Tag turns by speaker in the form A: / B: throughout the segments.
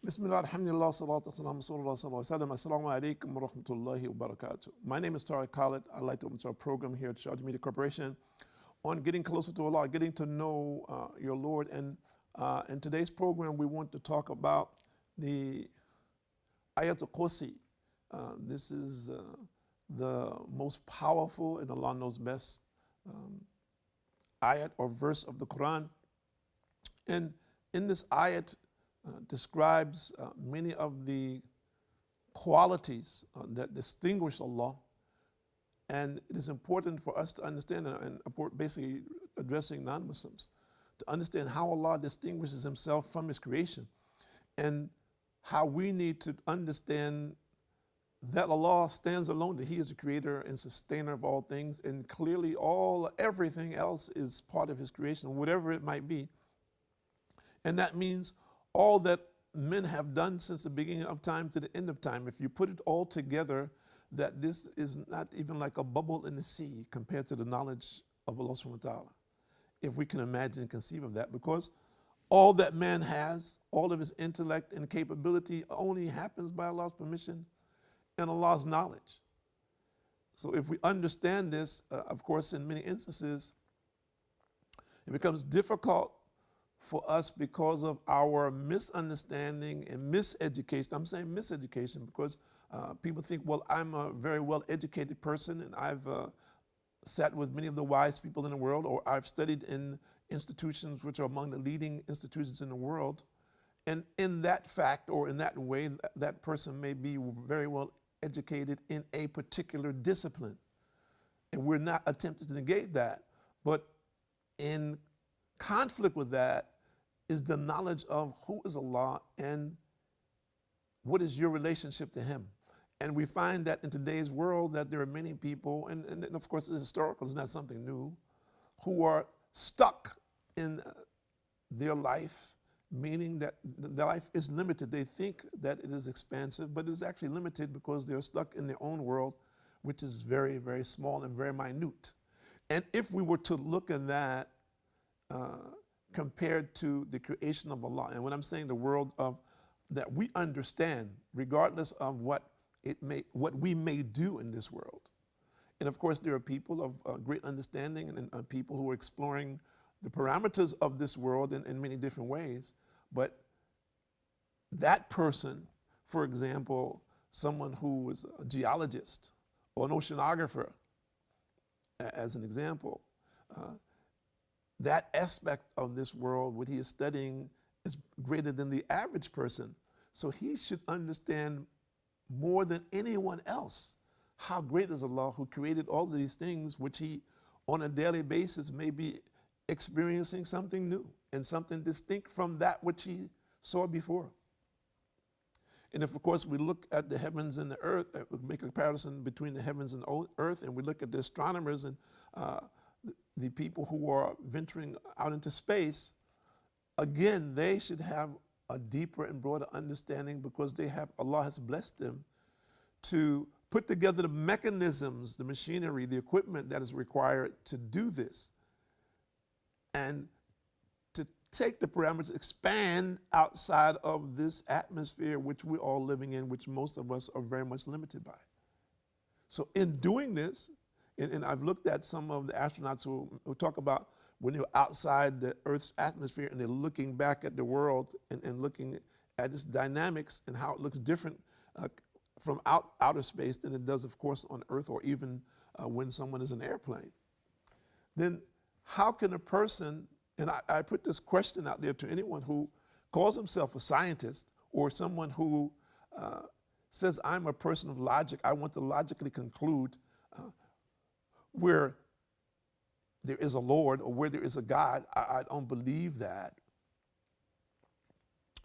A: Bismillah, alhamdulillah, salatu wasalam, sallallahu alaihi wasallam. Assalamu alaikum wa rahmatullahi wa barakatuh. My name is Tariq Khalid. I'd like to open our program here at Sharjah Media Corporation on getting closer to Allah, getting to know your Lord. And in today's program, we want to talk about the Ayatul Kursi. This is the most powerful, and Allah knows best, ayat or verse of the Quran. And in this ayat, describes many of the qualities that distinguish Allah, and it is important for us to understand, and basically addressing non-Muslims, to understand how Allah distinguishes Himself from His creation, and how we need to understand that Allah stands alone, that He is the creator and sustainer of all things, and clearly everything else is part of His creation, whatever it might be. And that means all that men have done since the beginning of time to the end of time, if you put it all together, that this is not even like a bubble in the sea compared to the knowledge of Allah subhanahu wa ta'ala. If we can imagine and conceive of that, because all that man has, all of his intellect and capability only happens by Allah's permission and Allah's knowledge. So if we understand this, of course, in many instances, it becomes difficult for us because of our misunderstanding and miseducation. I'm saying miseducation because people think, well, I'm a very well-educated person and I've sat with many of the wise people in the world, or I've studied in institutions which are among the leading institutions in the world. And in that fact, or in that way, that person may be very well educated in a particular discipline. And we're not attempting to negate that. But in conflict with that is the knowledge of who is Allah and what is your relationship to Him. And we find that in today's world that there are many people, and of course it's historical, it's not something new, who are stuck in their life, meaning that their life is limited. They think that it is expansive, but it is actually limited because they're stuck in their own world, which is very, very small and very minute. And if we were to look at that, compared to the creation of Allah. And when I'm saying the world of that we understand, regardless of what we may do in this world. And of course, there are people of great understanding and people who are exploring the parameters of this world in many different ways. But that person, for example, someone who is a geologist or an oceanographer, as an example, that aspect of this world, what he is studying, is greater than the average person. So he should understand more than anyone else how great is Allah, who created all of these things, which he, on a daily basis, may be experiencing something new and something distinct from that which he saw before. And if, of course, we look at the heavens and the earth, we make a comparison between the heavens and the earth, and we look at the astronomers and the people who are venturing out into space, again, they should have a deeper and broader understanding because Allah has blessed them to put together the mechanisms, the machinery, the equipment that is required to do this. And to take the parameters, expand outside of this atmosphere which we're all living in, which most of us are very much limited by. So in doing this, and I've looked at some of the astronauts who talk about when you're outside the Earth's atmosphere and they're looking back at the world and looking at its dynamics and how it looks different from outer space than it does, of course, on Earth, or even when someone is in an airplane. Then how can a person, and I put this question out there to anyone who calls himself a scientist or someone who says, I'm a person of logic, I want to logically conclude where there is a Lord or where there is a God, I don't believe that.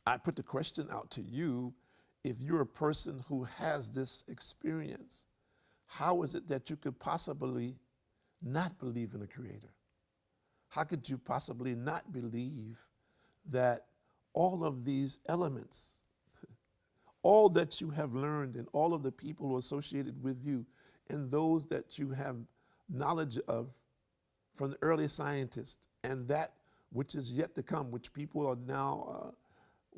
A: I put the question out to you, if you're a person who has this experience, how is it that you could possibly not believe in a creator? How could you possibly not believe that all of these elements, all that you have learned and all of the people who are associated with you and those that you have knowledge of from the early scientists and that which is yet to come, which people are now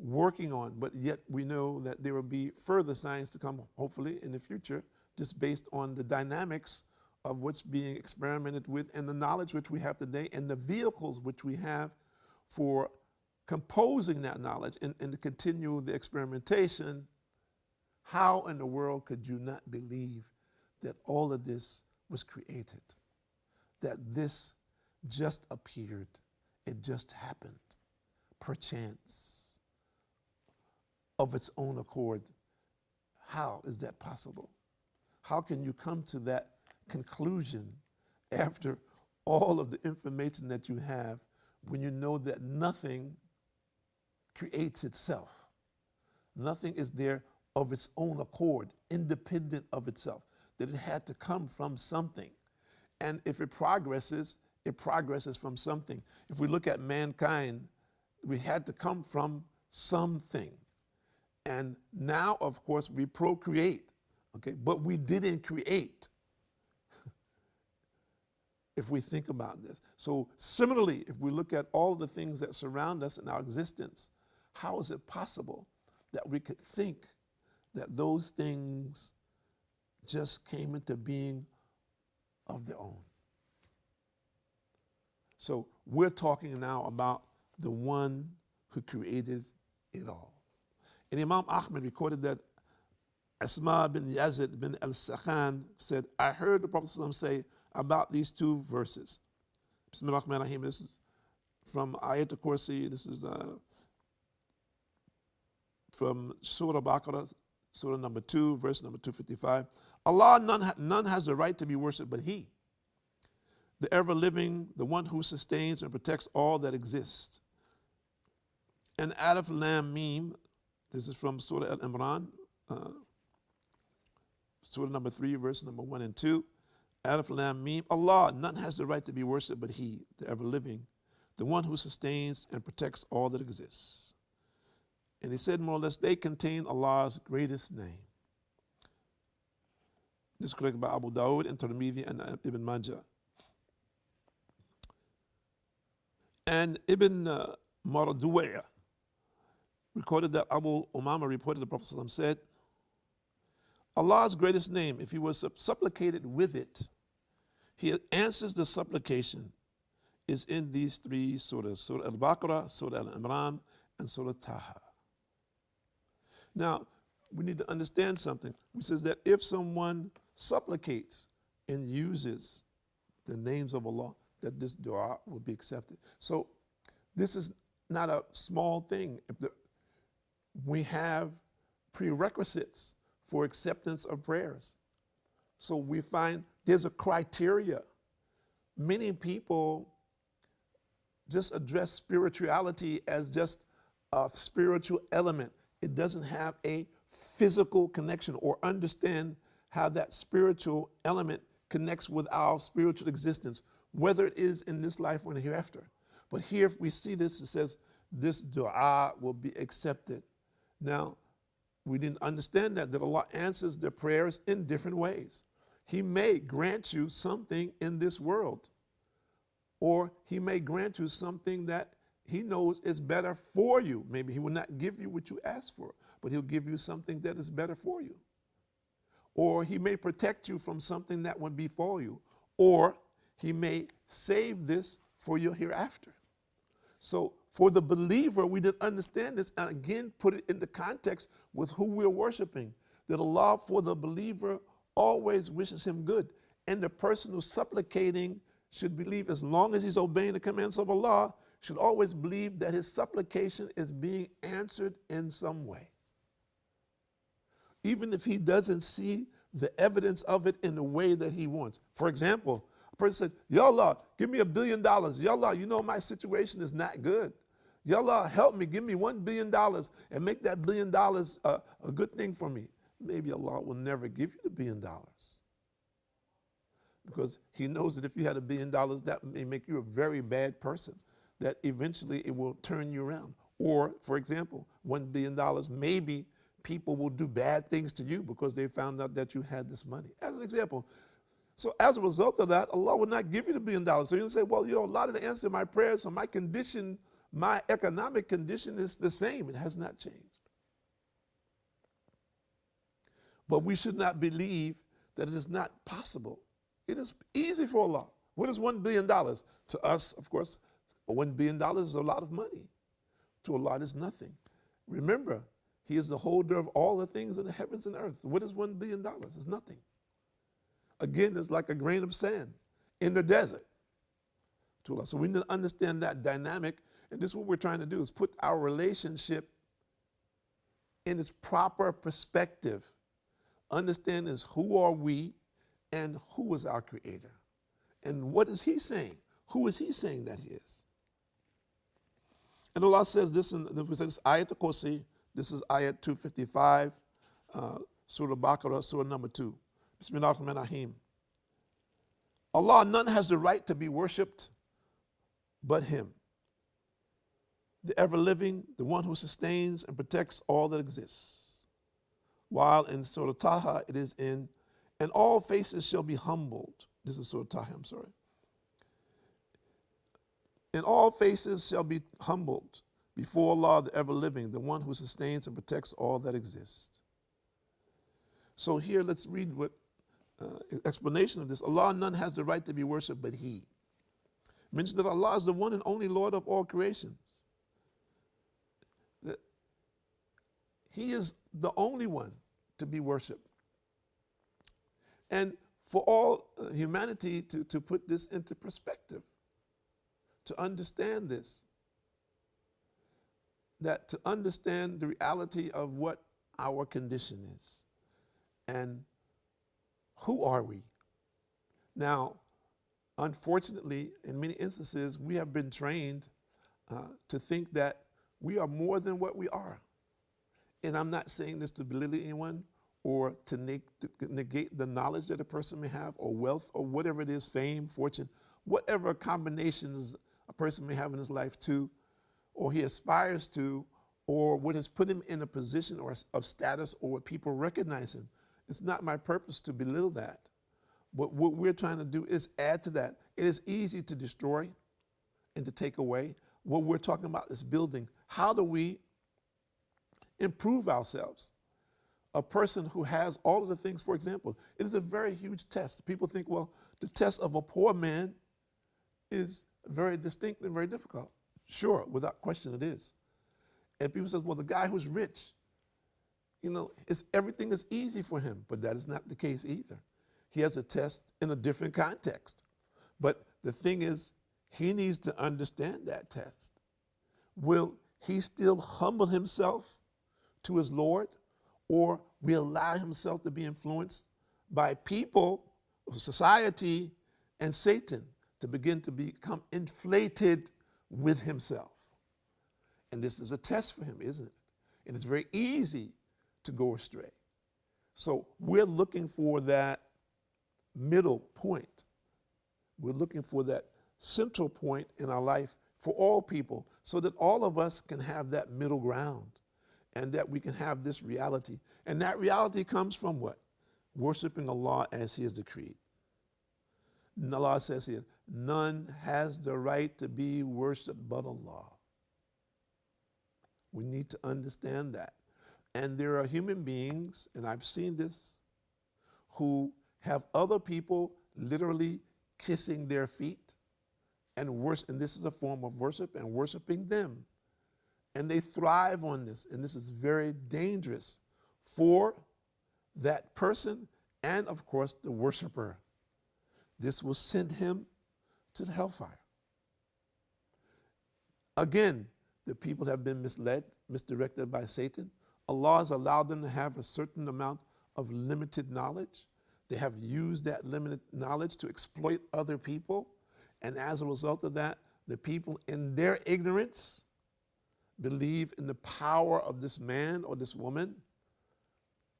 A: working on, but yet we know that there will be further signs to come, hopefully, in the future, just based on the dynamics of what's being experimented with and the knowledge which we have today and the vehicles which we have for composing that knowledge and to continue the experimentation. How in the world could you not believe that all of this was created? That this just appeared, it just happened, perchance, of its own accord. How is that possible? How can you come to that conclusion after all of the information that you have when you know that nothing creates itself? Nothing is there of its own accord, independent of itself, that it had to come from something. And if it progresses from something. If we look at mankind, we had to come from something. And now, of course, we procreate, okay? But we didn't create, if we think about this. So similarly, if we look at all the things that surround us in our existence, how is it possible that we could think that those things just came into being of their own? So we're talking now about the one who created it all. And Imam Ahmed recorded that Asma bin Yazid bin al-Sakhan said, I heard the Prophet ﷺ say about these two verses. Bismillah ar-Rahman ar-Rahim. This is from Ayat al-Kursi. This is from Surah Baqarah, Surah number 2, verse number 255. Allah, none has the right to be worshipped but He, the ever-living, the one who sustains and protects all that exists. And Alif Lam Mim, this is from Surah Al-Imran, Surah number 3, verse number 1 and 2. Alif Lam Mim, Allah, none has the right to be worshipped but He, the ever-living, the one who sustains and protects all that exists. And he said more or less, they contain Allah's greatest name. This is correct by Abu Dawud and Tirmidhi and Ibn Majah. And Ibn Mardu'a recorded that Abu Umama reported the Prophet ﷺ said, Allah's greatest name, if He was supplicated with it, He answers the supplication, is in these three surahs, Surah Al-Baqarah, Surah Al-Imran, and Surah Taha. Now, we need to understand something. It says that if someone supplicates and uses the names of Allah, that this dua will be accepted. So this is not a small thing. We have prerequisites for acceptance of prayers. So we find there's a criteria. Many people just address spirituality as just a spiritual element. It doesn't have a physical connection or understand how that spiritual element connects with our spiritual existence, whether it is in this life or in the hereafter. But here, if we see this, it says, this dua will be accepted. Now, we didn't understand that Allah answers their prayers in different ways. He may grant you something in this world, or He may grant you something that He knows is better for you. Maybe He will not give you what you ask for, but He'll give you something that is better for you. Or He may protect you from something that would befall you, or He may save this for your hereafter. So for the believer, we did understand this and again put it into context with who we're worshiping, that Allah for the believer always wishes him good. And the person who's supplicating should believe, as long as he's obeying the commands of Allah, should always believe that his supplication is being answered in some way. Even if he doesn't see the evidence of it in the way that he wants. For example, a person said, Ya Allah, give me $1 billion. Ya Allah, you know my situation is not good. Ya Allah, help me, give me $1 billion and make that $1 billion a good thing for me. Maybe Allah will never give you the $1 billion. Because He knows that if you had $1 billion, that may make you a very bad person, that eventually it will turn you around. Or, for example, $1 billion, maybe people will do bad things to you because they found out that you had this money. As an example. So as a result of that, Allah will not give you the $1 billion. So you say, well, you know, Allah didn't answer my prayers, so my condition my economic condition is the same. It has not changed. But we should not believe that it is not possible. It is easy for Allah. What is $1 billion? To us, of course, $1 billion is a lot of money. To Allah, it is nothing. Remember, He is the holder of all the things in the heavens and earth. What is $1 billion? It's nothing. Again, it's like a grain of sand in the desert to Allah. So we need to understand that dynamic, and this is what we're trying to do, is put our relationship in its proper perspective. Understand is who are we and who is our Creator? And what is He saying? Who is He saying that He is? And Allah says this in this Ayat al-Kursi. This is Ayat 255, Surah Baqarah, Surah number 2. Bismillah ar-Rahman ar-Rahim. Allah, none has the right to be worshipped but Him, the ever-living, the one who sustains and protects all that exists. While in Surah Taha it is in, and all faces shall be humbled. This is Surah Taha, I'm sorry. And all faces shall be humbled before Allah, the ever-living, the one who sustains and protects all that exists. So here, let's read what explanation of this. Allah, none has the right to be worshipped but He. It mentions that Allah is the one and only Lord of all creations. That He is the only one to be worshipped. And for all humanity to put this into perspective, to understand this, that to understand the reality of what our condition is and who are we. Now, unfortunately, in many instances, we have been trained to think that we are more than what we are. And I'm not saying this to belittle anyone or to negate the knowledge that a person may have, or wealth, or whatever it is, fame, fortune, whatever combinations a person may have in his life too, or he aspires to, or what has put him in a position or of status, or what people recognize him. It's not my purpose to belittle that. But what we're trying to do is add to that. It is easy to destroy and to take away. What we're talking about is building. How do we improve ourselves? A person who has all of the things, for example, it is a very huge test. People think, well, the test of a poor man is very distinct and very difficult. Sure, without question it is. And people say, well, the guy who's rich, everything is easy for him. But that is not the case either. He has a test in a different context. But the thing is, he needs to understand that test. Will he still humble himself to his Lord, or will allow himself to be influenced by people, society, and Satan to begin to become inflated with himself? And this is a test for him, isn't it? And it's very easy to go astray. So we're looking for that middle point. We're looking for that central point in our life for all people, so that all of us can have that middle ground and that we can have this reality. And that reality comes from what? Worshiping Allah as He has decreed. And Allah says here, none has the right to be worshipped but Allah. We need to understand that. And there are human beings, and I've seen this, who have other people literally kissing their feet and worship, and this is a form of worship, and worshiping them. And they thrive on this, and this is very dangerous for that person and, of course, the worshiper. This will send him to the hellfire. Again, the people have been misled, misdirected by Satan. Allah has allowed them to have a certain amount of limited knowledge. They have used that limited knowledge to exploit other people. And as a result of that, the people in their ignorance believe in the power of this man or this woman.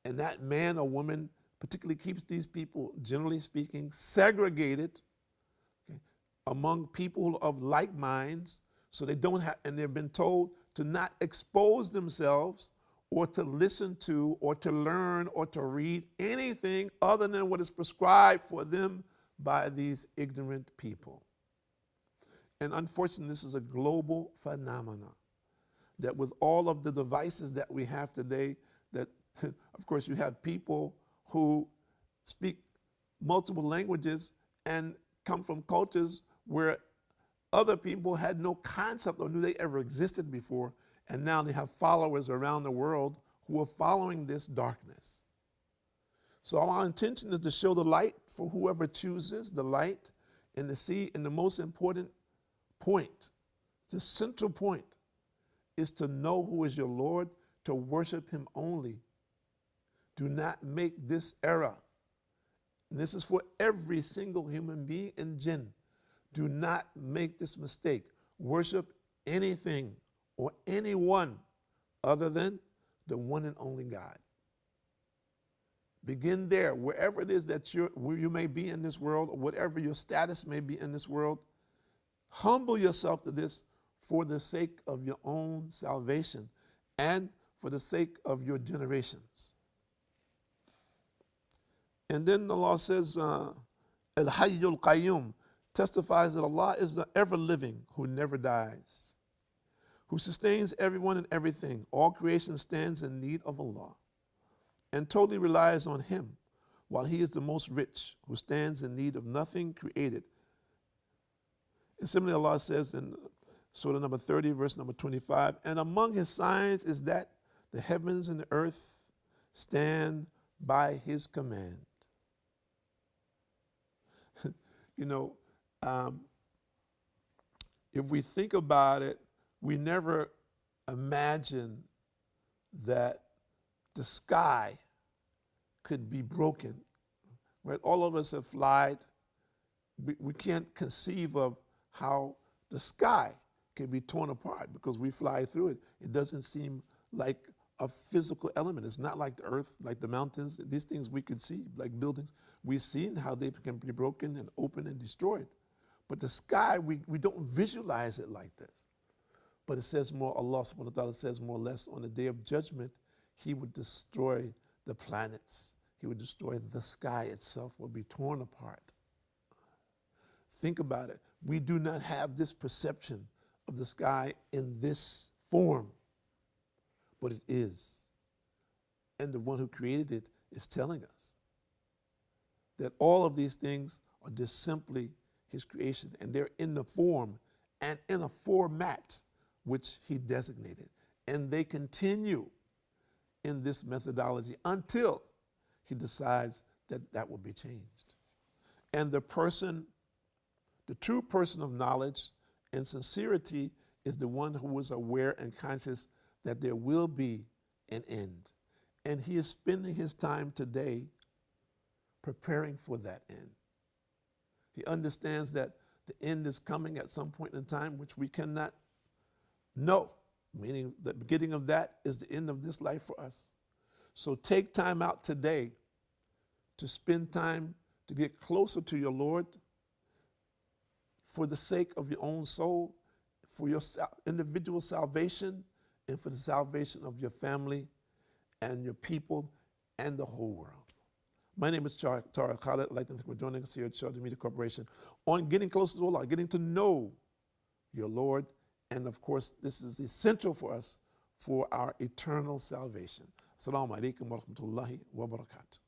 A: And that man or woman particularly keeps these people, generally speaking, segregated, okay, among people of like minds. So they don't have, and they've been told to not expose themselves or to listen to or to learn or to read anything other than what is prescribed for them by these ignorant people. And unfortunately, this is a global phenomenon. That with all of the devices that we have today, that of course you have people who speak multiple languages and come from cultures where other people had no concept or knew they ever existed before, and now they have followers around the world who are following this darkness. So our intention is to show the light for whoever chooses the light, and to see, and the most important point, the central point, is to know who is your Lord, to worship him only. Do not make this error. And this is for every single human being and jinn. Do not make this mistake. Worship anything or anyone other than the one and only God. Begin there, wherever it is that where you may be in this world, or whatever your status may be in this world. Humble yourself to this for the sake of your own salvation and for the sake of your generations. And then the law says, Al-Hayyul Qayyum testifies that Allah is the ever-living who never dies, who sustains everyone and everything. All creation stands in need of Allah and totally relies on him, while he is the most rich, who stands in need of nothing created. And similarly, Allah says in Surah number 30, verse number 25, and among his signs is that the heavens and the earth stand by his command. If we think about it, we never imagine that the sky could be broken. Right? All of us have flied. We can't conceive of how the sky can be torn apart because we fly through it. It doesn't seem like a physical element. It's not like the earth, like the mountains. These things we can see, like buildings. We've seen how they can be broken and opened and destroyed. But the sky, we don't visualize it like this. But it says more, Allah subhanahu wa ta'ala says more or less, on the day of judgment, he would destroy the planets. He would destroy the sky itself, will be torn apart. Think about it. We do not have this perception of the sky in this form, but it is. And the one who created it is telling us that all of these things are just simply his creation, and they're in the form and in a format which he designated. And they continue in this methodology until he decides that that will be changed. And the true person of knowledge and sincerity is the one who is aware and conscious that there will be an end. And he is spending his time today preparing for that end. He understands that the end is coming at some point in time which we cannot know, meaning the beginning of that is the end of this life for us. So take time out today to spend time to get closer to your Lord for the sake of your own soul, for your individual salvation, and for the salvation of your family and your people and the whole world. My name is Tariq Khalid. I'd like to thank you for joining us here at Sharjah Media Corporation on getting closer to Allah, getting to know your Lord. And of course, this is essential for us for our eternal salvation. Assalamu alaikum wa rahmatullahi wa barakatuh.